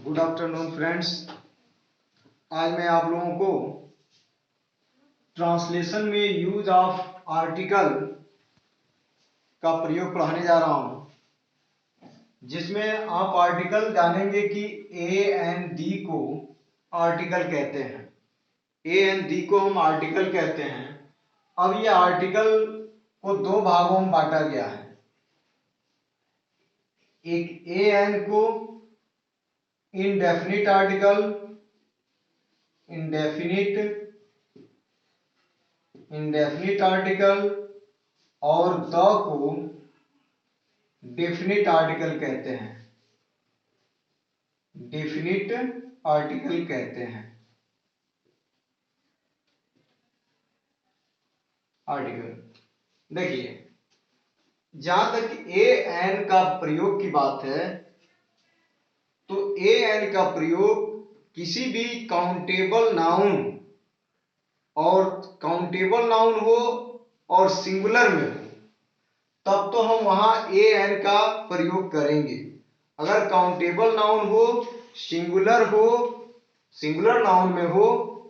Good afternoon friends. आज मैं आप लोगों को ट्रांसलेशन में यूज ऑफ आर्टिकल का प्रयोग पढ़ाने जा रहा हूं, जिसमें आप आर्टिकल जानेंगे कि ए एंड दी को आर्टिकल कहते हैं। ए एंड दी को हम आर्टिकल कहते हैं। अब ये आर्टिकल को दो भागों में बांटा गया है। एक ए एन को इंडेफिनिट आर्टिकल, इंडेफिनिट आर्टिकल और द को डेफिनिट आर्टिकल कहते हैं। डेफिनिट आर्टिकल कहते हैं। आर्टिकल देखिए, जहां तक ए एन का प्रयोग की बात है, तो ए एन का प्रयोग किसी भी काउंटेबल नाउन, और काउंटेबल नाउन हो और सिंगुलर में हो, तब तो हम वहां ए एन का प्रयोग करेंगे। अगर काउंटेबल नाउन हो, सिंगुलर हो, सिंगुलर नाउन में हो,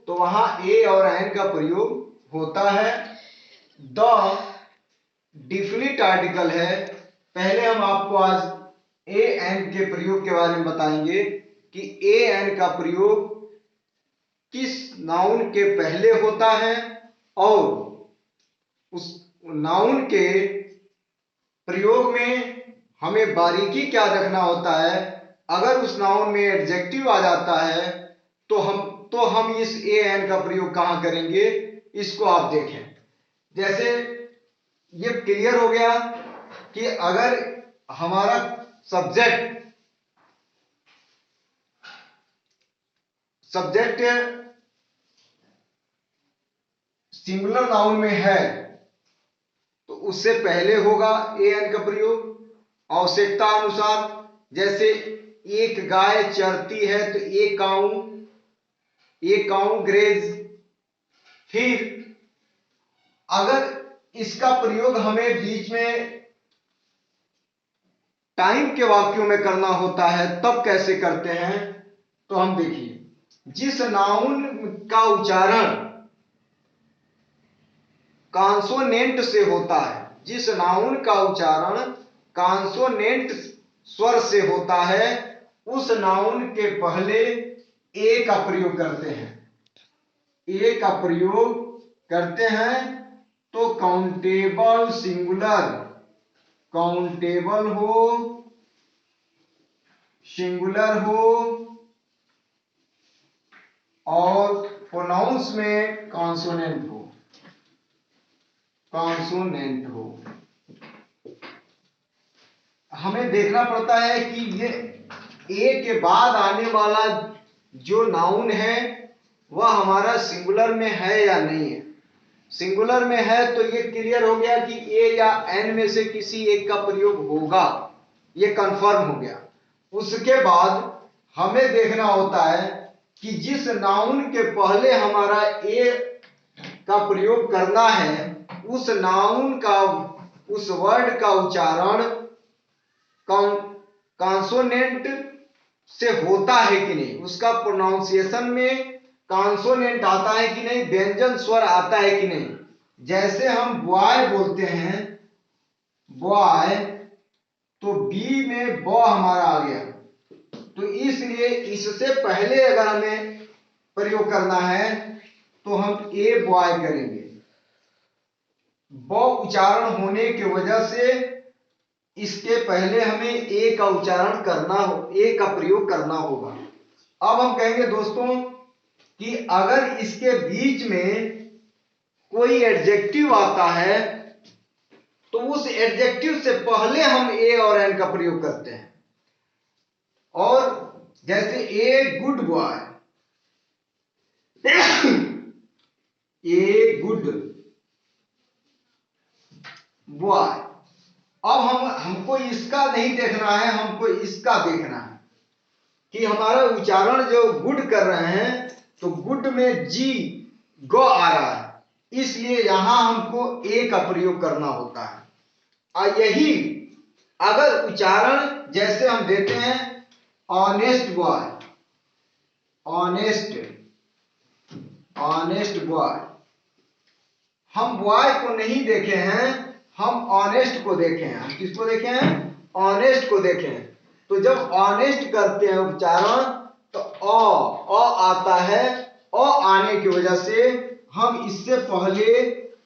तो वहां ए और एन का प्रयोग होता है। द डेफिनिट आर्टिकल है। पहले हम आपको आज ए एन के प्रयोग के बारे में बताएंगे कि ए एन का प्रयोग किस नाउन के पहले होता है और उस नाउन के प्रयोग में हमें बारीकी क्या रखना होता है। अगर उस नाउन में एडजेक्टिव आ जाता है तो हम इस ए एन का प्रयोग कहां करेंगे, इसको आप देखें। जैसे ये क्लियर हो गया कि अगर हमारा सब्जेक्ट सिंगुलर नाउन में है तो उससे पहले होगा ए एन का प्रयोग आवश्यकता अनुसार। जैसे एक गाय चरती है तो ए काऊ ग्रेज। फिर अगर इसका प्रयोग हमें बीच में टाइम के वाक्यों में करना होता है, तब कैसे करते हैं, तो हम देखिए, जिस नाउन का उच्चारण कॉन्सोनेंट से होता है, जिस नाउन का उच्चारण कॉन्सोनेंट स्वर से होता है, उस नाउन के पहले ए का प्रयोग करते हैं। ए का प्रयोग करते हैं तो काउंटेबल सिंगुलर, काउंटेबल हो, सिंगुलर हो और प्रोनाउंस में कॉन्सोनेंट हो, कॉन्सोनेंट हो। हमें देखना पड़ता है कि ये ए के बाद आने वाला जो नाउन है वह हमारा सिंगुलर में है या नहीं है। सिंगुलर में है तो ये क्लियर हो गया कि ए या एन में से किसी एक का प्रयोग होगा, ये कंफर्म हो गया। उसके बाद हमें देखना होता है कि जिस नाउन के पहले हमारा ए का प्रयोग करना है, उस नाउन का, उस वर्ड का उच्चारण कॉन्सोनेंट से होता है कि नहीं, उसका प्रोनाउंसिएशन में कॉन्सोनेंट आता है कि नहीं, व्यंजन स्वर आता है कि नहीं। जैसे हम बॉय बोलते हैं, बॉय, तो बी में ब हमारा आ गया, तो इसलिए इससे पहले अगर हमें प्रयोग करना है तो हम ए बॉय करेंगे। ब उच्चारण होने की वजह से इसके पहले हमें ए का उच्चारण करना हो, ए का प्रयोग करना होगा। अब हम कहेंगे दोस्तों कि अगर इसके बीच में कोई एडजेक्टिव आता है तो उस एडजेक्टिव से पहले हम ए और एन का प्रयोग करते हैं। और जैसे a good boy, a good boy. अब हमको इसका नहीं देखना है, हमको इसका देखना है कि हमारा उच्चारण जो गुड कर रहे हैं, तो गुड में जी ग आ रहा है, इसलिए यहां हमको ए का प्रयोग करना होता है। और यही अगर उच्चारण जैसे हम देते हैं honest boy, honest, honest boy. हम बॉय को नहीं देखे हैं, हम ऑनेस्ट को देखे हैं। हम किसको देखे हैं? ऑनेस्ट को देखे हैं। तो जब ऑनेस्ट करते हैं उच्चारण तो अ आता है। अ आने की वजह से हम इससे पहले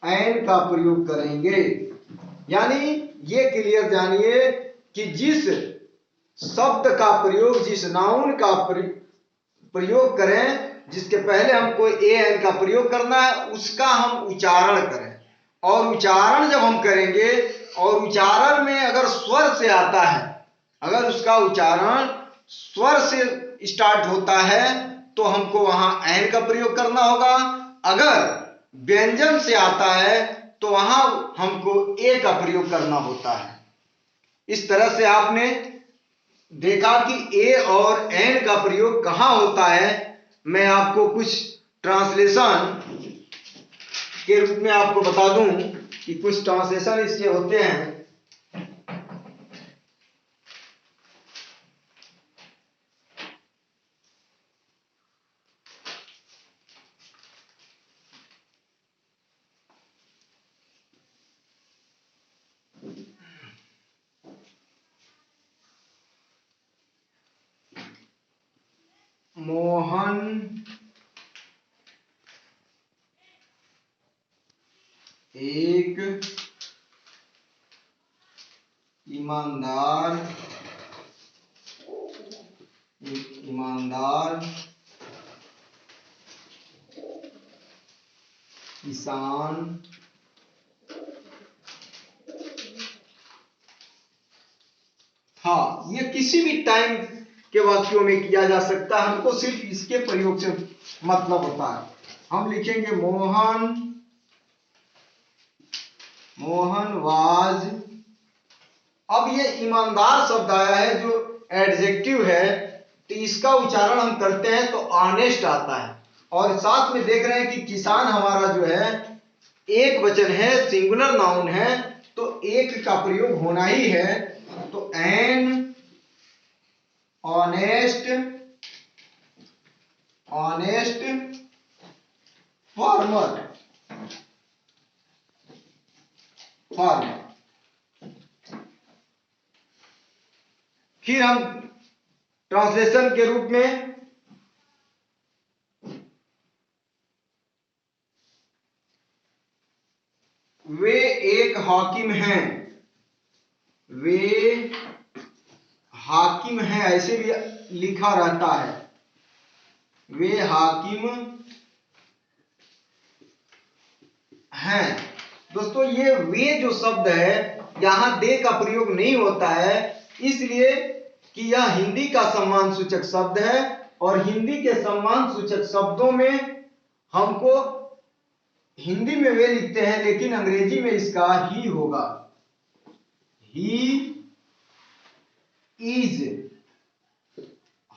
एन का प्रयोग करेंगे। यानी ये क्लियर जानिए कि जिस शब्द का प्रयोग, जिस नाउन का प्रयोग करें, जिसके पहले हमको ए एन का प्रयोग करना है, उसका हम उच्चारण करें। और उच्चारण जब हम करेंगे और उच्चारण में अगर स्वर से आता है, अगर उसका उच्चारण स्वर से स्टार्ट होता है तो हमको वहां एन का प्रयोग करना होगा। अगर व्यंजन से आता है तो वहां हमको ए का प्रयोग करना होता है। इस तरह से आपने देखा कि ए और एन का प्रयोग कहां होता है। मैं आपको कुछ ट्रांसलेशन के रूप में आपको बता दूं कि कुछ ट्रांसलेशन इसके होते हैं। मोहन एक ईमानदार किसान था। ये किसी भी टाइम के वाक्यों में किया जा सकता है, हमको सिर्फ इसके प्रयोग से मतलब होता है। हम लिखेंगे मोहन वाज। अब ये ईमानदार शब्द आया है जो एडजेक्टिव है, तो इसका उच्चारण हम करते हैं तो ऑनेस्ट आता है। और साथ में देख रहे हैं कि किसान हमारा जो है एक वचन है, सिंगुलर नाउन है, तो एक का प्रयोग होना ही है। तो एन ऑनेस्ट फार्मर। फिर हम ट्रांसलेशन के रूप में वे एक हाकिम हैं, वे हाकिम हैं, ऐसे भी लिखा रहता है, वे हाकिम हैं। दोस्तों ये वे जो शब्द है यहां दे का प्रयोग नहीं होता है, इसलिए कि यह हिंदी का सम्मान सूचक शब्द है और हिंदी के सम्मान सूचक शब्दों में हमको हिंदी में वे लिखते हैं, लेकिन अंग्रेजी में इसका ही होगा। He is.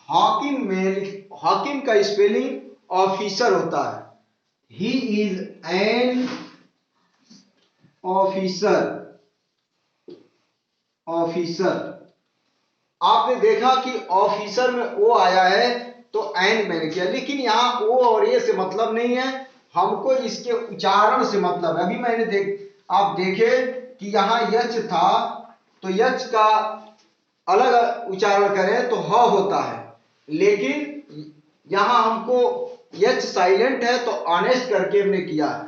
हाकिम का स्पेलिंग ऑफिसर होता है। He is an officer. आपने देखा कि ऑफिसर में ओ आया है तो एन मैंने किया, लेकिन यहाँ ओ और ए से मतलब नहीं है, हमको इसके उच्चारण से मतलब है। अभी मैंने आप देखे कि यहाँ यच था तो यच का अलग उच्चारण करें तो ह होता है, लेकिन यहाँ हमको यच साइलेंट है तो ऑनेस्ट करके हमने किया है।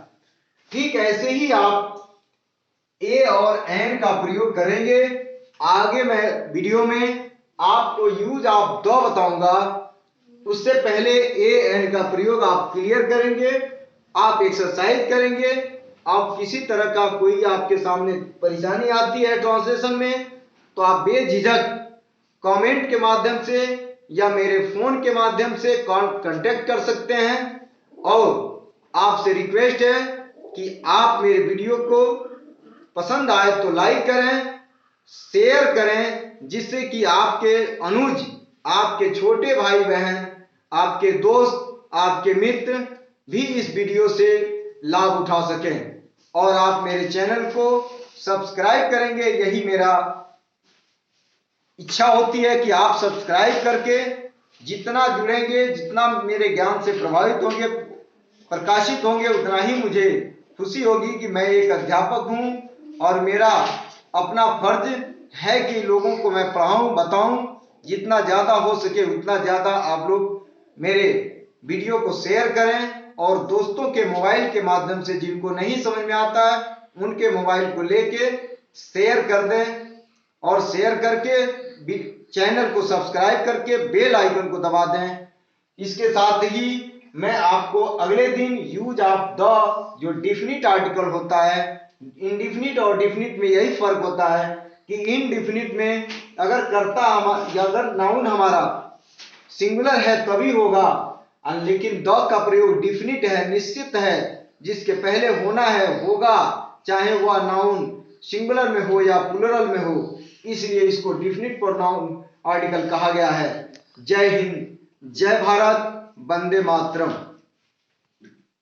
ठीक ऐसे ही आप ए और एन का प्रयोग करेंगे। आगे मैं वीडियो में आपको यूज ऑफ द बताऊंगा, उससे पहले ए एन का प्रयोग आप क्लियर करेंगे, आप एक्सरसाइज करेंगे। आप किसी तरह का कोई आपके सामने परेशानी आती है ट्रांसलेशन में तो आप बेझिझक कमेंट के माध्यम से या मेरे फोन के माध्यम से कांटेक्ट कर सकते हैं। और आपसे रिक्वेस्ट है कि आप मेरे वीडियो को पसंद आए तो लाइक करें, शेयर करें, जिससे कि आपके अनुज, आपके छोटे भाई बहन, आपके दोस्त, आपके मित्र भी इस वीडियो से लाभ उठा सकें। और आप मेरे चैनल को सब्सक्राइब करेंगे, यही मेरा इच्छा होती है कि आप सब्सक्राइब करके जितना जुड़ेंगे, जितना मेरे ज्ञान से प्रभावित होंगे, प्रकाशित होंगे, उतना ही मुझे खुशी होगी कि मैं एक अध्यापक हूं और मेरा अपना फर्ज है कि लोगों को मैं पढ़ाऊं, बताऊं। जितना ज़्यादा हो सके उतना ज़्यादा आप लोग मेरे वीडियो को शेयर करें और दोस्तों के मोबाइल के माध्यम से, जिनको नहीं समझ में आता है, उनके मोबाइल को लेके शेयर कर दें और शेयर करके चैनल को सब्सक्राइब करके बेल आइकन को दबा दें। इसके साथ ही मैं आपको अगले दिन यूज ऑफ द जो डिफिनिट आर्टिकल होता है, इनडिफिनिट और डिफिनिट में यही फर्क होता है कि इनडिफिनिट में अगर कर्ता या अगर नाउन हमारा सिंगुलर है तभी होगा, लेकिन द का प्रयोग डिफिनिट है, निश्चित है, जिसके पहले होना है होगा, चाहे वह नाउन सिंगुलर में हो या प्लूरल में हो। इसलिए इसको डिफिनिट प्रोनाउन आर्टिकल कहा गया है। जय हिंद, जय भारत, वंदे मातरम।